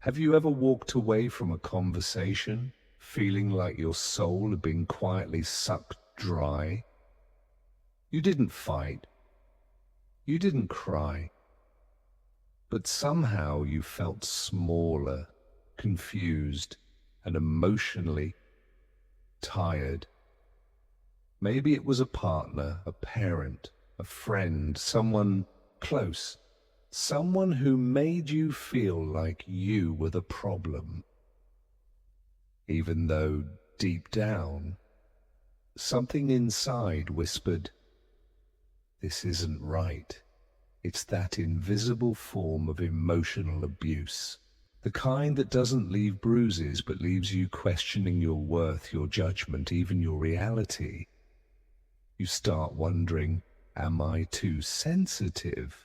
Have you ever walked away from a conversation feeling like your soul had been quietly sucked dry? You didn't fight. You didn't cry. But somehow you felt smaller, confused, and emotionally tired. Maybe it was a partner, a parent, a friend, someone close, someone who made you feel like you were the problem. Even though deep down, something inside whispered, "This isn't right." It's that invisible form of emotional abuse, the kind that doesn't leave bruises but leaves you questioning your worth, your judgment, even your reality. You start wondering, am I too sensitive?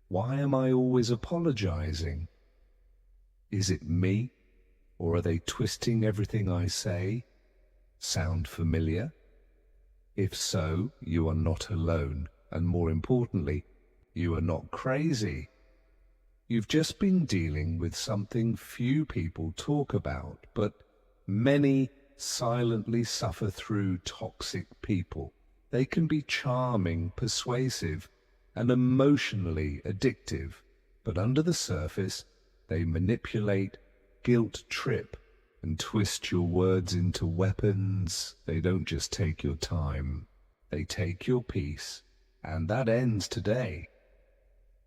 Why am I always apologizing? Is it me, or are they twisting everything I say? Sound familiar? If so, you are not alone, and more importantly, you are not crazy. You've just been dealing with something few people talk about, but many silently suffer through: toxic people. They can be charming, persuasive, and emotionally addictive, but under the surface, they manipulate, guilt trip, and twist your words into weapons. They don't just take your time, they take your peace, and that ends today.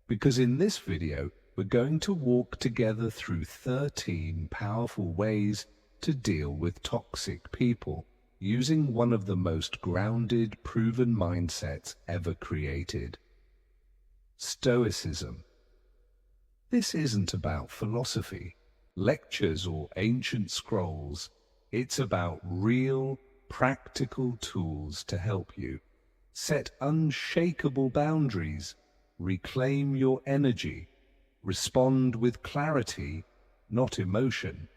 Because in this video, we're going to walk together through 13 powerful ways to deal with toxic people, using one of the most grounded, proven mindsets ever created: Stoicism. This isn't about philosophy, lectures, or ancient scrolls. It's about real, practical tools to help you set unshakable boundaries, reclaim your energy, respond with clarity, not emotion,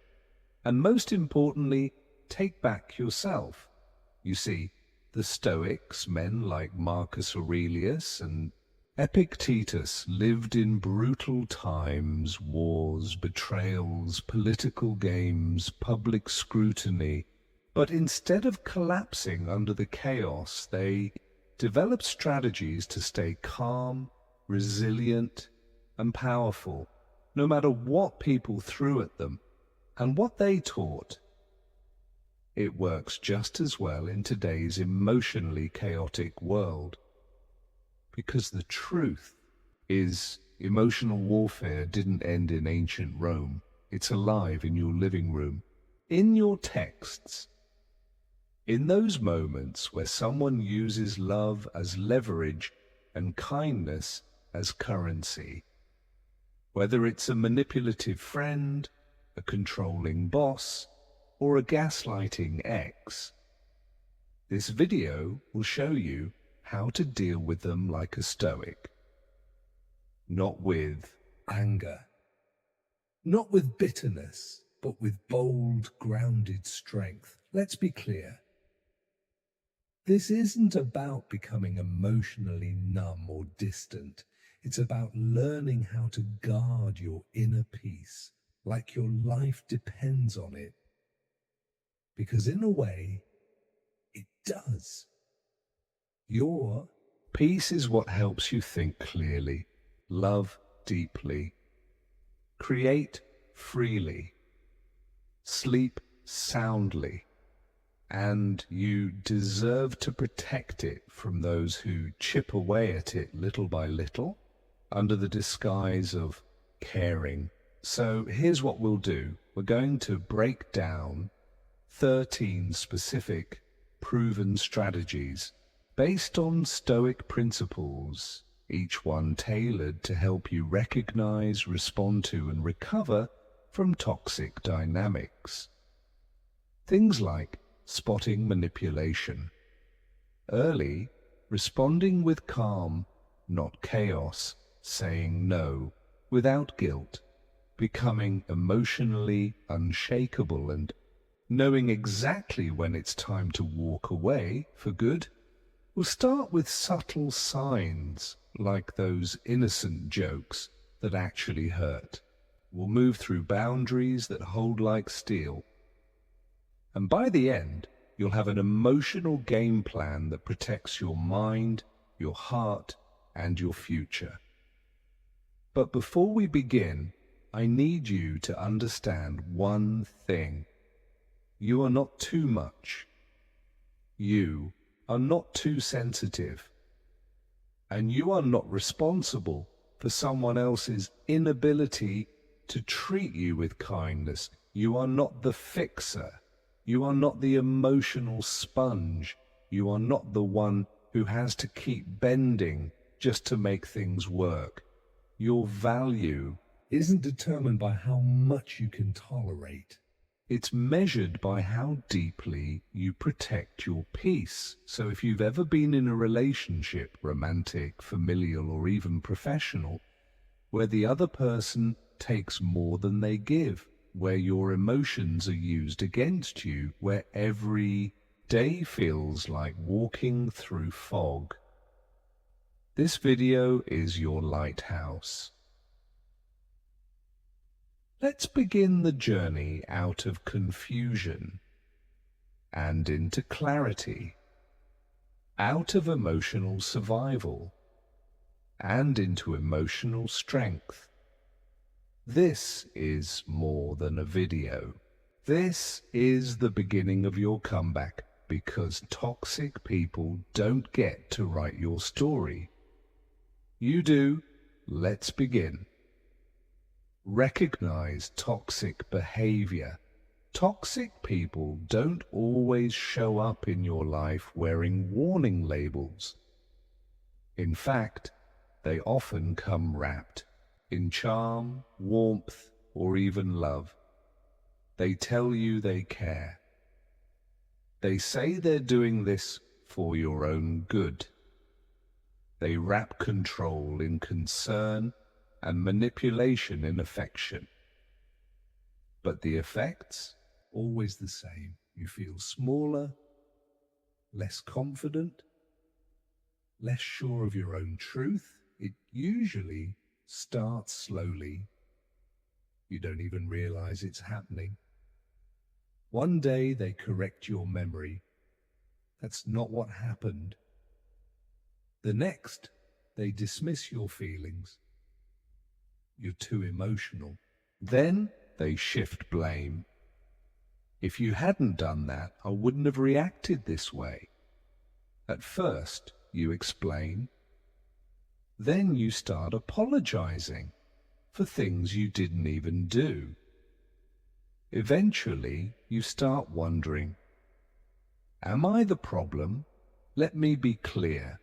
and most importantly, take back yourself. You see, the Stoics, men like Marcus Aurelius and Epictetus, lived in brutal times: wars, betrayals, political games, public scrutiny. But instead of collapsing under the chaos, they developed strategies to stay calm, resilient, and powerful, no matter what people threw at them. And what they taught, it works just as well in today's emotionally chaotic world. Because the truth is, emotional warfare didn't end in ancient Rome. It's alive in your living room, in your texts, in those moments where someone uses love as leverage and kindness as currency. Whether it's a manipulative friend, a controlling boss, or a gaslighting ex, this video will show you how to deal with them like a Stoic. Not with anger, not with bitterness, but with bold, grounded strength. Let's be clear. This isn't about becoming emotionally numb or distant. It's about learning how to guard your inner peace, like your life depends on it. Because in a way, it does. Your peace is what helps you think clearly, love deeply, create freely, sleep soundly, and you deserve to protect it from those who chip away at it little by little under the disguise of caring. So here's what we'll do. We're going to break down 13 specific, proven strategies based on Stoic principles, each one tailored to help you recognize, respond to, and recover from toxic dynamics. Things like spotting manipulation, early responding with calm, not chaos, saying no without guilt, becoming emotionally unshakable, and knowing exactly when it's time to walk away for good. We'll start with subtle signs, like those innocent jokes that actually hurt. will move through boundaries that hold like steel. And by the end, you'll have an emotional game plan that protects your mind, your heart, and your future. But before we begin, I need you to understand one thing. You are not too much. You are not too sensitive. And you are not responsible for someone else's inability to treat you with kindness. You are not the fixer. You are not the emotional sponge. You are not the one who has to keep bending just to make things work. Your value isn't determined by how much you can tolerate. It's measured by how deeply you protect your peace. So if you've ever been in a relationship, romantic, familial, or even professional, where the other person takes more than they give, where your emotions are used against you, where every day feels like walking through fog, this video is your lighthouse. Let's begin the journey out of confusion and into clarity, out of emotional survival and into emotional strength. This is more than a video. This is the beginning of your comeback, because toxic people don't get to write your story. You do. Let's begin. Recognize toxic behavior. Toxic people don't always show up in your life wearing warning labels. In fact, they often come wrapped in charm, warmth, or even love. They tell you they care. They say they're doing this for your own good. They wrap control in concern and manipulation in affection. But the effects? Always the same. You feel smaller, less confident, less sure of your own truth. It usually starts slowly. You don't even realize it's happening. One day they correct your memory. That's not what happened. The next, they dismiss your feelings. You're too emotional. Then they shift blame. If you hadn't done that, I wouldn't have reacted this way. At first, you explain. Then you start apologizing for things you didn't even do. Eventually, you start wondering, am I the problem? Let me be clear.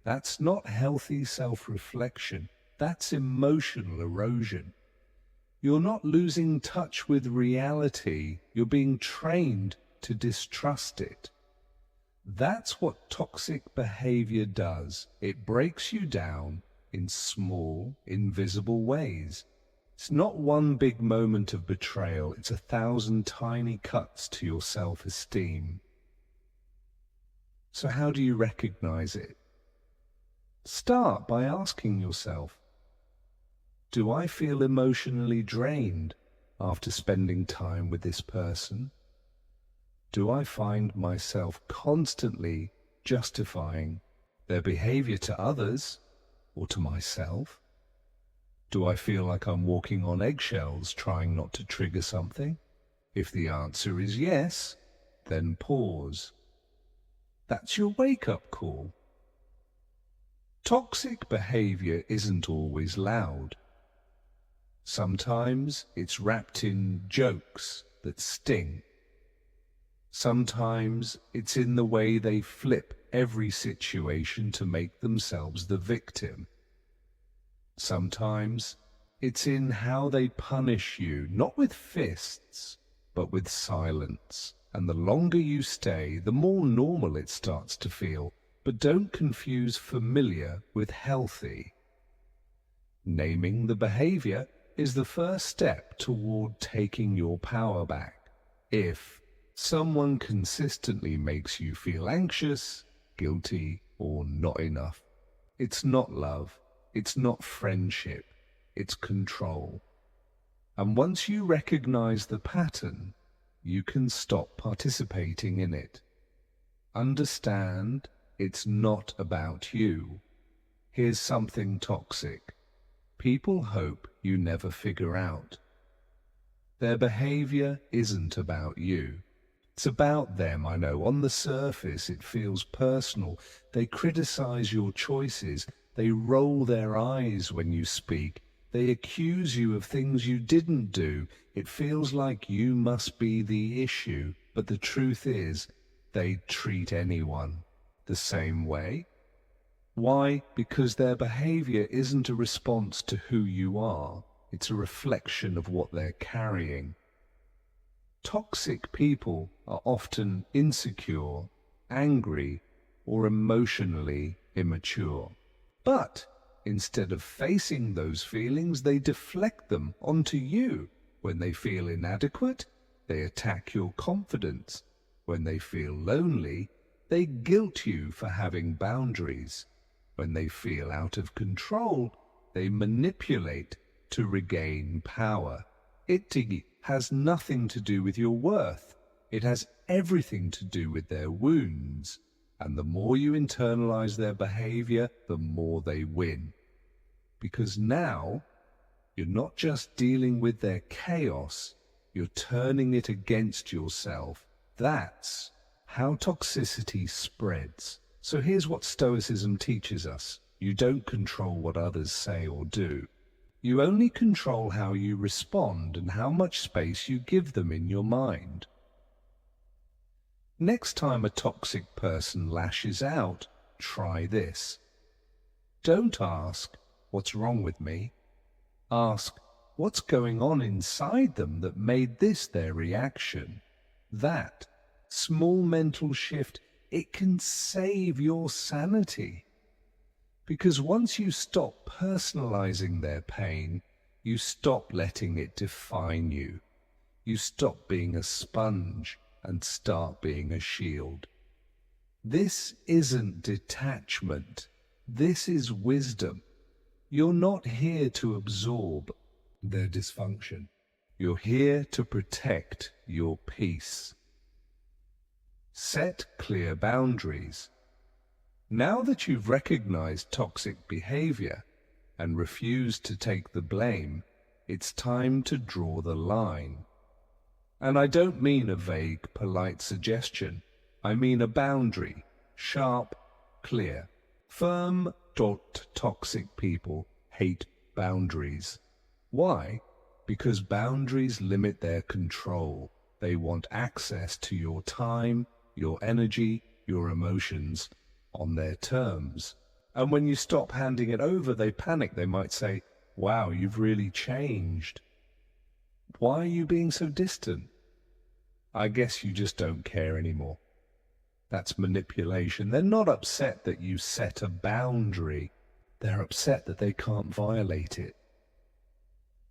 That's not healthy self-reflection. That's emotional erosion. You're not losing touch with reality. You're being trained to distrust it. That's what toxic behavior does. It breaks you down in small, invisible ways. It's not one big moment of betrayal. It's 1,000 tiny cuts to your self-esteem. So how do you recognize it? Start by asking yourself, do I feel emotionally drained after spending time with this person? Do I find myself constantly justifying their behavior to others or to myself? Do I feel like I'm walking on eggshells trying not to trigger something? If the answer is yes, then pause. That's your wake-up call. Toxic behavior isn't always loud. Sometimes it's wrapped in jokes that sting. Sometimes it's in the way they flip every situation to make themselves the victim. Sometimes it's in how they punish you, not with fists, but with silence. And the longer you stay, the more normal it starts to feel. But don't confuse familiar with healthy. Naming the behavior is the first step toward taking your power back. If someone consistently makes you feel anxious, guilty, or not enough, it's not love, it's not friendship, it's control. And once you recognize the pattern, you can stop participating in it. Understand it's not about you. Here's something toxic. People hope you never figure out. Their behavior isn't about you. It's about them, I know. On the surface, it feels personal. They criticize your choices. They roll their eyes when you speak. They accuse you of things you didn't do. It feels like you must be the issue. But the truth is, they treat anyone the same way. Why? Because their behavior isn't a response to who you are. It's a reflection of what they're carrying. Toxic people are often insecure, angry, or emotionally immature. But instead of facing those feelings, they deflect them onto you. When they feel inadequate, they attack your confidence. When they feel lonely, they guilt you for having boundaries. When they feel out of control, they manipulate to regain power. It has nothing to do with your worth. It has everything to do with their wounds. And the more you internalize their behavior, the more they win. Because now, you're not just dealing with their chaos, you're turning it against yourself. That's how toxicity spreads. So here's what Stoicism teaches us. You don't control what others say or do. You only control how you respond and how much space you give them in your mind. Next time a toxic person lashes out, try this. Don't ask, "What's wrong with me?" Ask, "What's going on inside them that made this their reaction?" That small mental shift, it can save your sanity. Because once you stop personalizing their pain, you stop letting it define you. You stop being a sponge and start being a shield. This isn't detachment. This is wisdom. You're not here to absorb their dysfunction. You're here to protect your peace. Set clear boundaries. Now that you've recognized toxic behavior and refused to take the blame, it's time to draw the line. And I don't mean a vague, polite suggestion. I mean a boundary, sharp, clear, firm. Toxic people hate boundaries. Why? Because boundaries limit their control. They want access to your time, your energy, your emotions, on their terms. And when you stop handing it over, they panic. They might say, "Wow, you've really changed. Why are you being so distant?" I guess you just don't care anymore. That's manipulation. They're not upset that you set a boundary. They're upset that they can't violate it.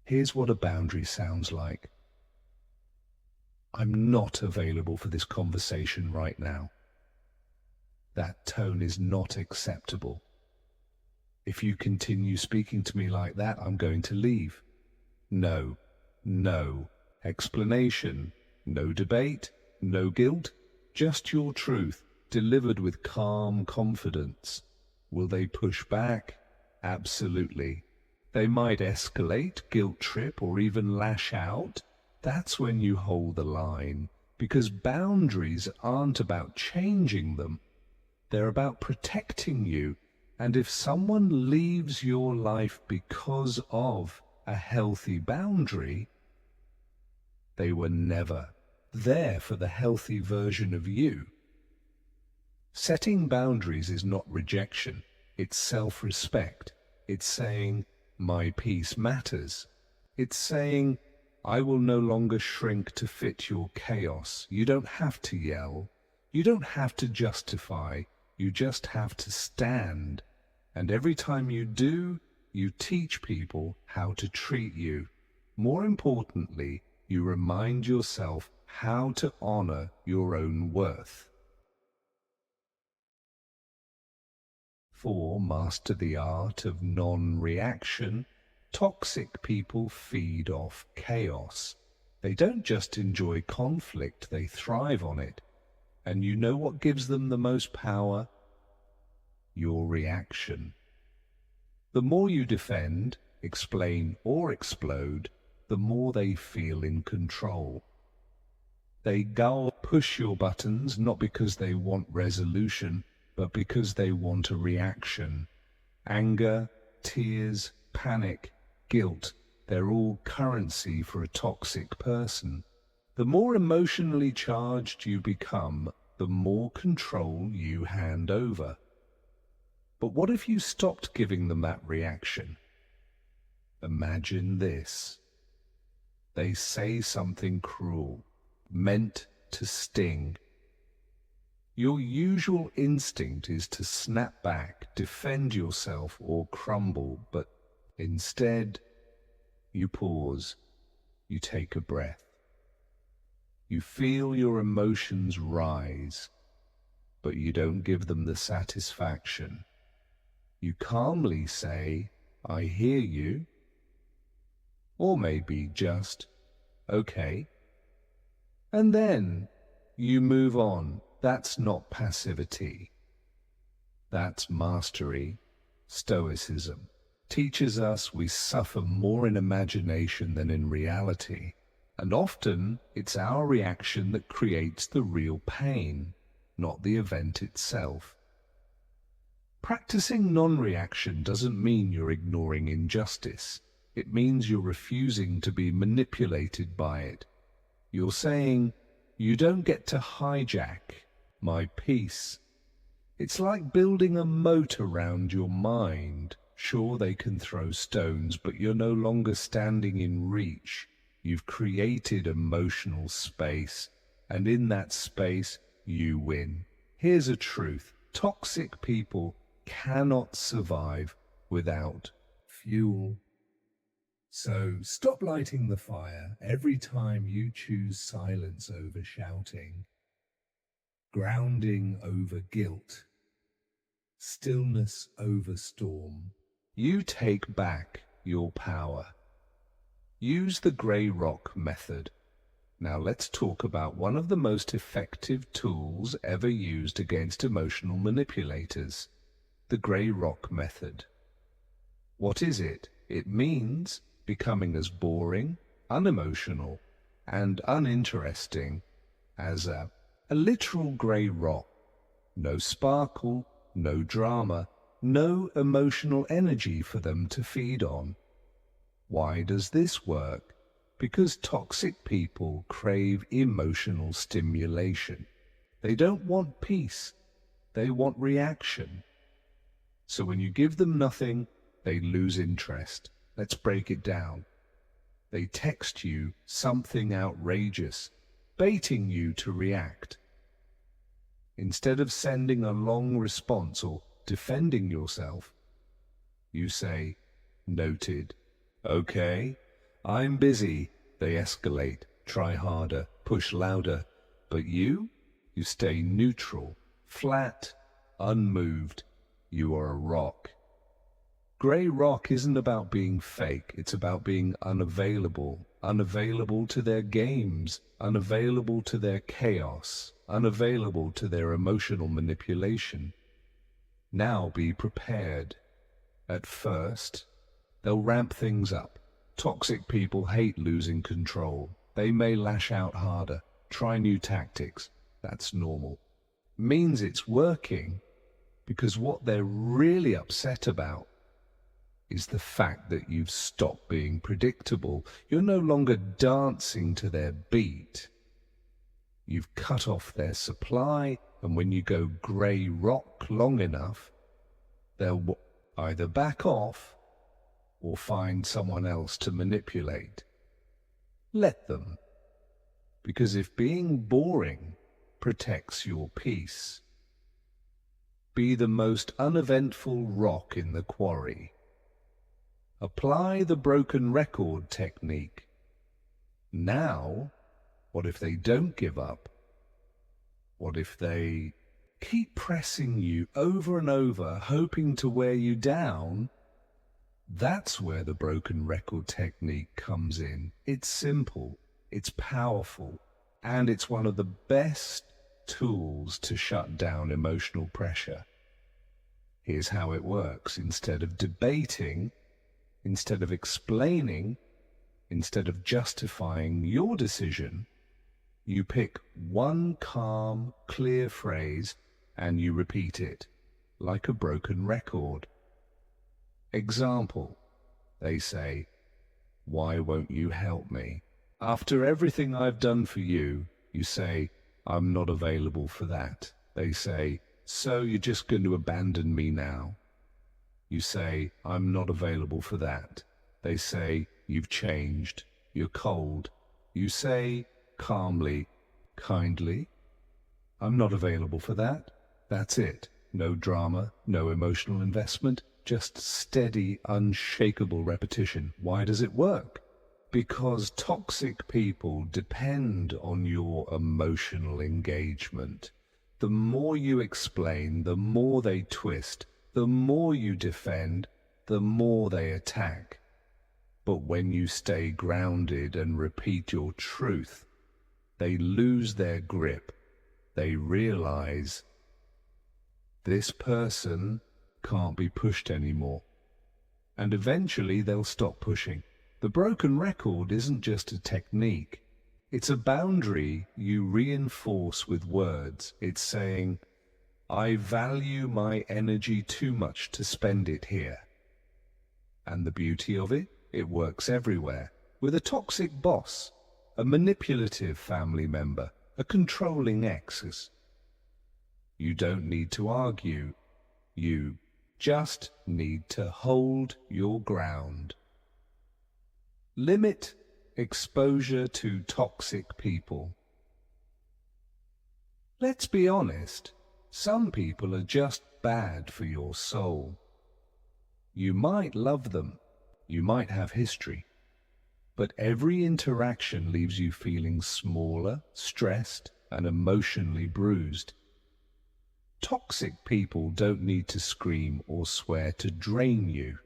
Here's what a boundary sounds like. "I'm not available for this conversation right now. That tone is not acceptable. If you continue speaking to me like that, I'm going to leave. No, no explanation, no debate, no guilt, just your truth, delivered with calm confidence." Will they push back? Absolutely. They might escalate, guilt trip, or even lash out. That's when you hold the line, because boundaries aren't about changing them. They're about protecting you. And if someone leaves your life because of a healthy boundary, they were never there for the healthy version of you. Setting boundaries is not rejection. It's self-respect. It's saying, "My peace matters." It's saying, "I will no longer shrink to fit your chaos." You don't have to yell. You don't have to justify. You just have to stand. And every time you do, you teach people how to treat you. More importantly, you remind yourself how to honor your own worth. 4. Master the art of non-reaction. Toxic people feed off chaos. They don't just enjoy conflict, they thrive on it. And you know what gives them the most power? Your reaction. The more you defend, explain, or explode, the more they feel in control. They push your buttons not because they want resolution, but because they want a reaction. Anger, tears, panic, guilt, they're all currency for a toxic person. The more emotionally charged you become, the more control you hand over. But what if you stopped giving them that reaction? Imagine this. They say something cruel, meant to sting. Your usual instinct is to snap back, defend yourself, or crumble, but instead, you pause, you take a breath. You feel your emotions rise, but you don't give them the satisfaction. You calmly say, "I hear you," or maybe just, "Okay." And then you move on. That's not passivity. That's mastery. Stoicism teaches us we suffer more in imagination than in reality. And often it's our reaction that creates the real pain, not the event itself. Practicing non-reaction doesn't mean you're ignoring injustice. It means you're refusing to be manipulated by it. You're saying, "You don't get to hijack my peace." It's like building a moat around your mind. Sure, they can throw stones, but you're no longer standing in reach. You've created emotional space, and in that space, you win. Here's a truth. Toxic people cannot survive without fuel. So stop lighting the fire every time you choose silence over shouting, grounding over guilt, stillness over storm. You take back your power. Use the grey rock method. Now let's talk about one of the most effective tools ever used against emotional manipulators, the grey rock method. What is it? It means becoming as boring, unemotional, and uninteresting as a literal grey rock. No sparkle, no drama, no emotional energy for them to feed on. Why does this work? Because toxic people crave emotional stimulation. They don't want peace, they want reaction. So when you give them nothing, they lose interest. Let's break it down. They text you something outrageous, baiting you to react. Instead of sending a long response or defending yourself, you say, "Noted. Okay, I'm busy." They escalate, try harder, push louder. But you stay neutral, flat, unmoved. You are a rock. Grey rock isn't about being fake, it's about being unavailable. Unavailable to their games, unavailable to their chaos, unavailable to their emotional manipulation. Now be prepared. At first, they'll ramp things up. Toxic people hate losing control. They may lash out harder, try new tactics. That's normal. Means it's working, because what they're really upset about is the fact that you've stopped being predictable. You're no longer dancing to their beat. You've cut off their supply, and when you go grey rock long enough, they'll either back off or find someone else to manipulate. Let them. Because if being boring protects your peace, be the most uneventful rock in the quarry. Apply the broken record technique. Now, what if they don't give up? What if they keep pressing you over and over, hoping to wear you down? That's where the broken record technique comes in. It's simple, it's powerful, and it's one of the best tools to shut down emotional pressure. Here's how it works. Instead of debating, instead of explaining, instead of justifying your decision, you pick one calm, clear phrase and you repeat it like a broken record. Example, they say, "Why won't you help me?" After everything I've done for you, you say, "I'm not available for that." They say, "So you're just going to abandon me now?" You say, "I'm not available for that." They say, "You've changed. You're cold." You say, calmly, kindly, "I'm not available for that." That's it. No drama, no emotional investment, just steady, unshakable repetition. Why does it work? Because toxic people depend on your emotional engagement. The more you explain, the more they twist. The more you defend, the more they attack. But when you stay grounded and repeat your truth, they lose their grip. They realize this person can't be pushed anymore. And eventually they'll stop pushing. The broken record isn't just a technique. It's a boundary you reinforce with words. It's saying, "I value my energy too much to spend it here." And the beauty of it, it works everywhere. With a toxic boss, a manipulative family member, a controlling ex. You don't need to argue. You just need to hold your ground. Limit exposure to toxic people. Let's be honest, some people are just bad for your soul. You might love them, you might have history, but every interaction leaves you feeling smaller, stressed, and emotionally bruised. Toxic people don't need to scream or swear to drain you.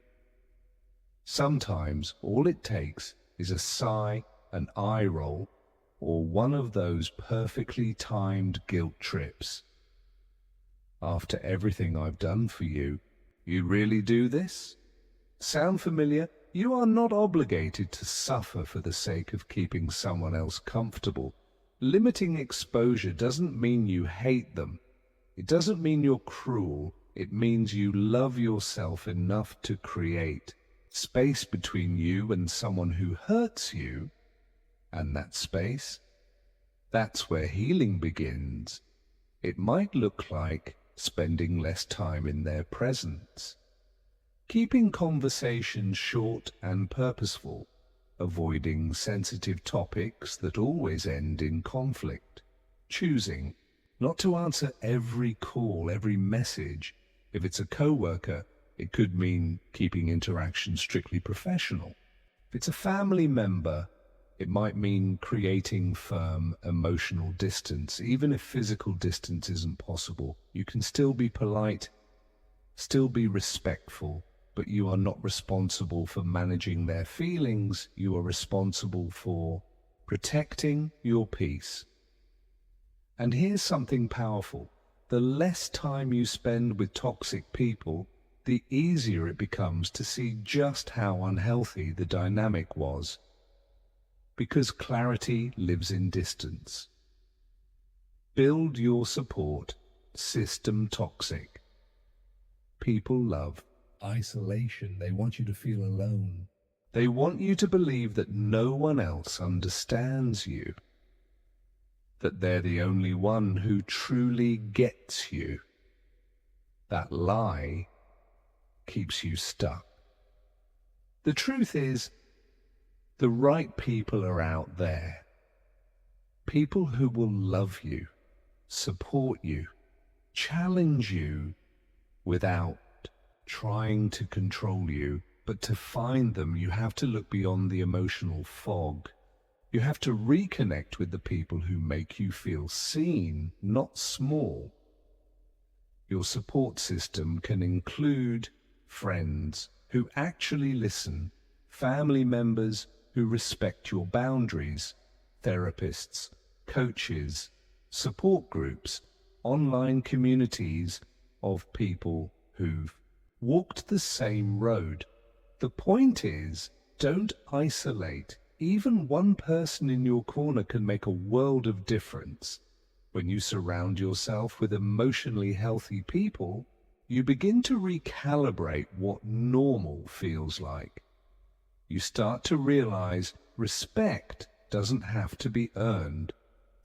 Sometimes all it takes is a sigh, an eye roll, or one of those perfectly timed guilt trips. "After everything I've done for you, you really do this?" Sound familiar? You are not obligated to suffer for the sake of keeping someone else comfortable. Limiting exposure doesn't mean you hate them. It doesn't mean you're cruel. It means you love yourself enough to create space between you and someone who hurts you. And that space, that's where healing begins. It might look like spending less time in their presence, keeping conversations short and purposeful, avoiding sensitive topics that always end in conflict, choosing not to answer every call, every message. If it's a coworker, it could mean keeping interaction strictly professional. If it's a family member, it might mean creating firm emotional distance. Even if physical distance isn't possible, you can still be polite, still be respectful, but you are not responsible for managing their feelings. You are responsible for protecting your peace. And here's something powerful. The less time you spend with toxic people, the easier it becomes to see just how unhealthy the dynamic was. Because clarity lives in distance. Build your support system toxic. People love isolation. They want you to feel alone. They want you to believe that no one else understands you, that they're the only one who truly gets you. That lie keeps you stuck. The truth is, the right people are out there. People who will love you, support you, challenge you without trying to control you. But to find them, you have to look beyond the emotional fog. You have to reconnect with the people who make you feel seen, not small. Your support system can include friends who actually listen, family members who respect your boundaries, therapists, coaches, support groups, online communities of people who've walked the same road. The point is, don't isolate. Even one person in your corner can make a world of difference. When you surround yourself with emotionally healthy people, you begin to recalibrate what normal feels like. You start to realize respect doesn't have to be earned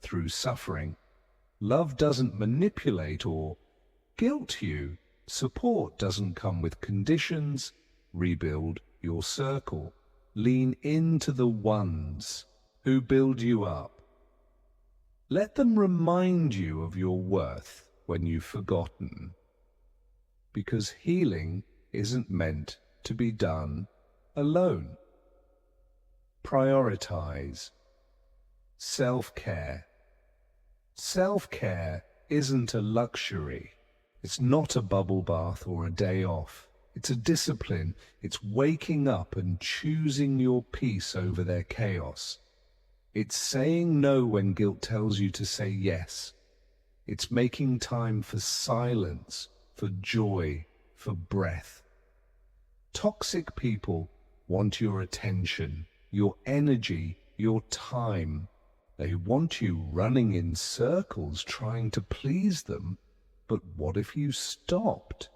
through suffering. Love doesn't manipulate or guilt you. Support doesn't come with conditions. Rebuild your circle. Lean into the ones who build you up. Let them remind you of your worth when you've forgotten. Because healing isn't meant to be done alone. Prioritize. Self-care. Self-care isn't a luxury. It's not a bubble bath or a day off. It's a discipline. It's waking up and choosing your peace over their chaos. It's saying no when guilt tells you to say yes. It's making time for silence, for joy, for breath. Toxic people want your attention, your energy, your time. They want you running in circles trying to please them. But what if you stopped?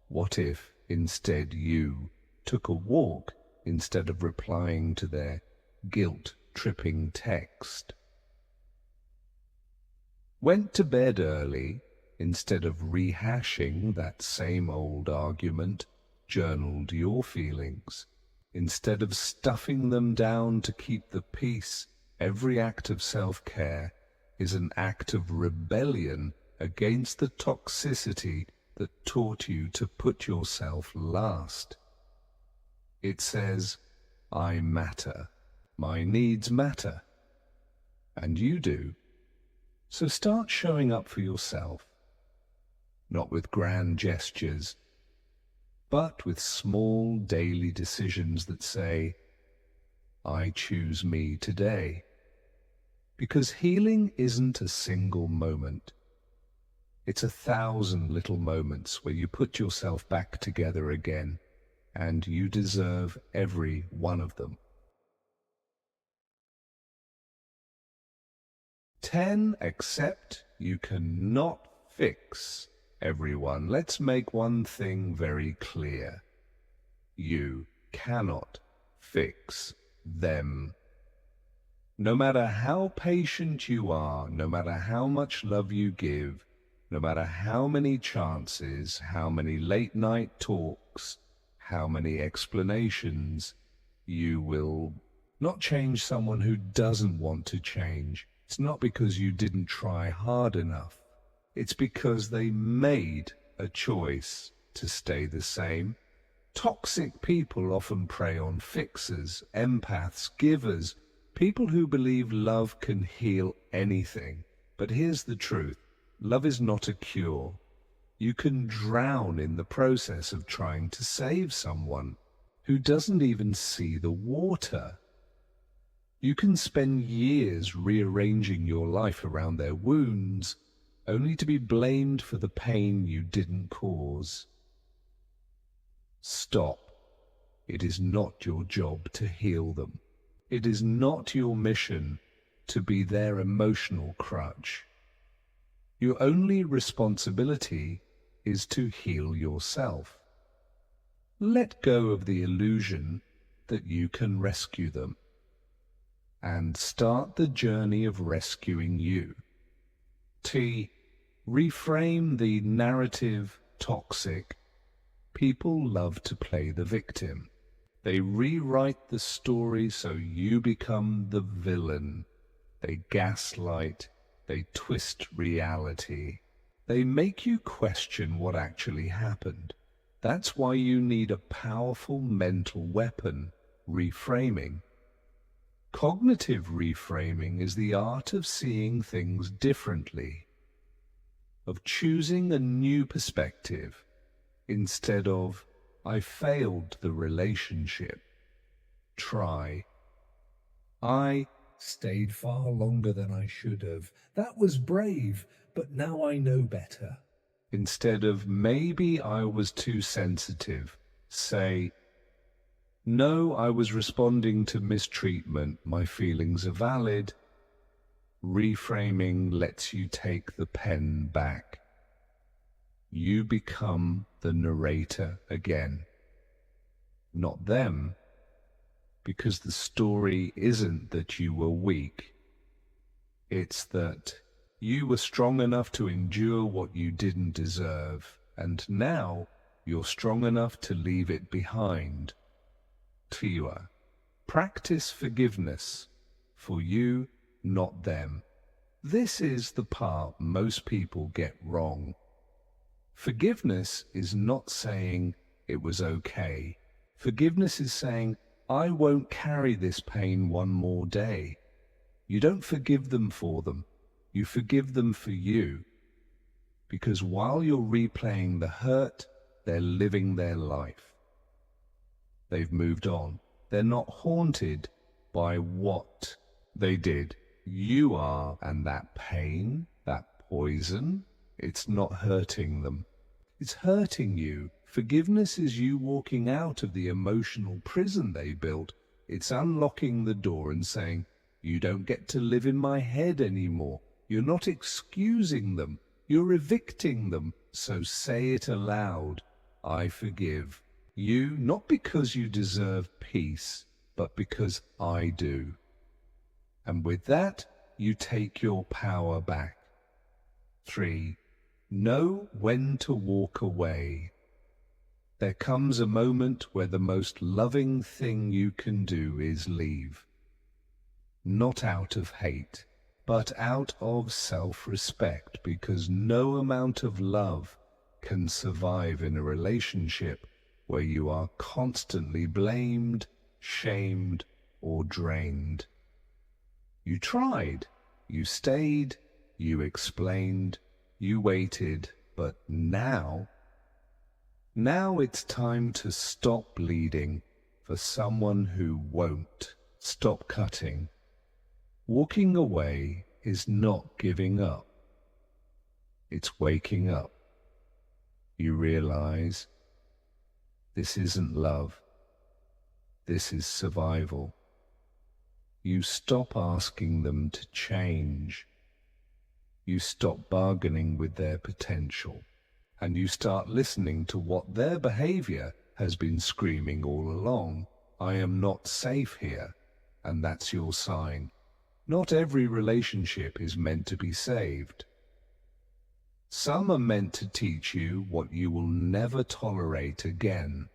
What if instead you took a walk instead of replying to their guilt-tripping text? Went to bed early instead of rehashing that same old argument? Journaled your feelings instead of stuffing them down to keep the peace? Every act of self-care is an act of rebellion against the toxicity that taught you to put yourself last. It says, I matter, my needs matter, and you do. So start showing up for yourself, not with grand gestures, but with small daily decisions that say, I choose me today. Because healing isn't a single moment. It's 1,000 little moments where you put yourself back together again, and you deserve every one of them. 10. Accept you cannot fix everyone. Let's make one thing very clear. You cannot fix them. No matter how patient you are, no matter how much love you give, no matter how many chances, how many late-night talks, how many explanations, you will not change someone who doesn't want to change. It's not because you didn't try hard enough. It's because they made a choice to stay the same. Toxic people often prey on fixers, empaths, givers, people who believe love can heal anything. But here's the truth. Love is not a cure. You can drown in the process of trying to save someone who doesn't even see the water. You can spend years rearranging your life around their wounds, only to be blamed for the pain you didn't cause. Stop. It is not your job to heal them. It is not your mission to be their emotional crutch. Your only responsibility is to heal yourself. Let go of the illusion that you can rescue them, and start the journey of rescuing you. T. Reframe the narrative toxic. People love to play the victim. They rewrite the story so you become the villain. They gaslight. They twist reality. They make you question what actually happened. That's why you need a powerful mental weapon, reframing. Cognitive reframing is the art of seeing things differently, of choosing a new perspective instead of I failed the relationship. Try. I stayed far longer than I should have. That was brave, but now I know better. Instead of maybe I was too sensitive, say, no, I was responding to mistreatment. My feelings are valid. Reframing lets you take the pen back. You become the narrator again, not them, because the story isn't that you were weak. It's that you were strong enough to endure what you didn't deserve, and now you're strong enough to leave it behind. Tiwa. Practice forgiveness for you, not them. This is the part most people get wrong. Forgiveness is not saying it was okay. Forgiveness is saying, I won't carry this pain one more day. You don't forgive them for them. You forgive them for you. Because while you're replaying the hurt, they're living their life. They've moved on. They're not haunted by what they did. You are, and that pain, that poison, it's not hurting them. It's hurting you. Forgiveness is you walking out of the emotional prison they built. It's unlocking the door and saying, you don't get to live in my head anymore. You're not excusing them. You're evicting them. So say it aloud. I forgive you, not because you deserve peace, but because I do. And with that, you take your power back. 3. Know when to walk away. There comes a moment where the most loving thing you can do is leave. Not out of hate, but out of self-respect, because no amount of love can survive in a relationship where you are constantly blamed, shamed, or drained. You tried, you stayed, you explained, you waited, but now it's time to stop bleeding for someone who won't. Stop cutting. Walking away is not giving up. It's waking up. You realize this isn't love. This is survival. You stop asking them to change. You stop bargaining with their potential, and you start listening to what their behavior has been screaming all along. I am not safe here, and that's your sign. Not every relationship is meant to be saved. Some are meant to teach you what you will never tolerate again.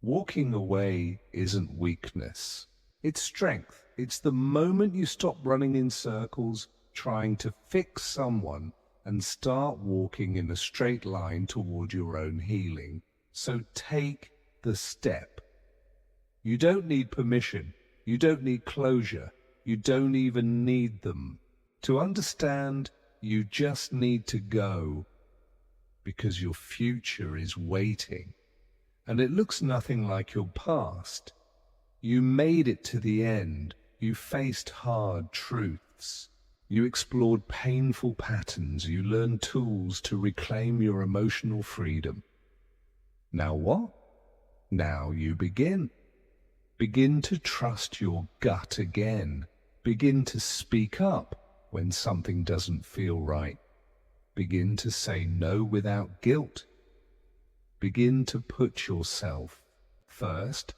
Walking away isn't weakness. It's strength. It's the moment you stop running in circles, trying to fix someone, and start walking in a straight line toward your own healing. So take the step. You don't need permission. You don't need closure. You don't even need them. To understand, you just need to go, because your future is waiting, and it looks nothing like your past. You made it to the end. You faced hard truths. You explored painful patterns. You learned tools to reclaim your emotional freedom. Now what? Now you begin. Begin to trust your gut again. Begin to speak up when something doesn't feel right. Begin to say no without guilt. Begin to put yourself first,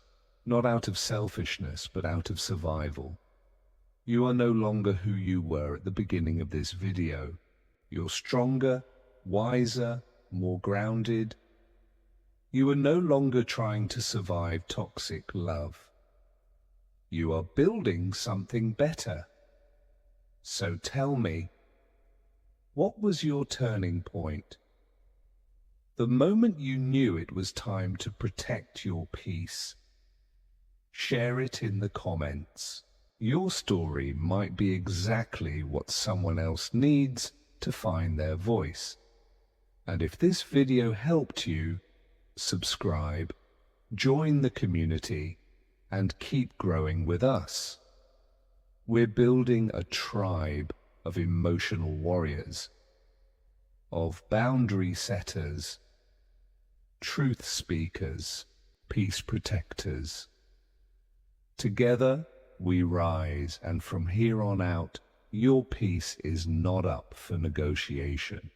not out of selfishness, but out of survival. You are no longer who you were at the beginning of this video. You're stronger, wiser, more grounded. You are no longer trying to survive toxic love. You are building something better. So tell me, what was your turning point? The moment you knew it was time to protect your peace. Share it in the comments. Your story might be exactly what someone else needs to find their voice. And if this video helped you, subscribe, join the community, and keep growing with us. We're building a tribe of emotional warriors, of boundary setters, truth speakers, peace protectors. Together we rise, and from here on out, your peace is not up for negotiation.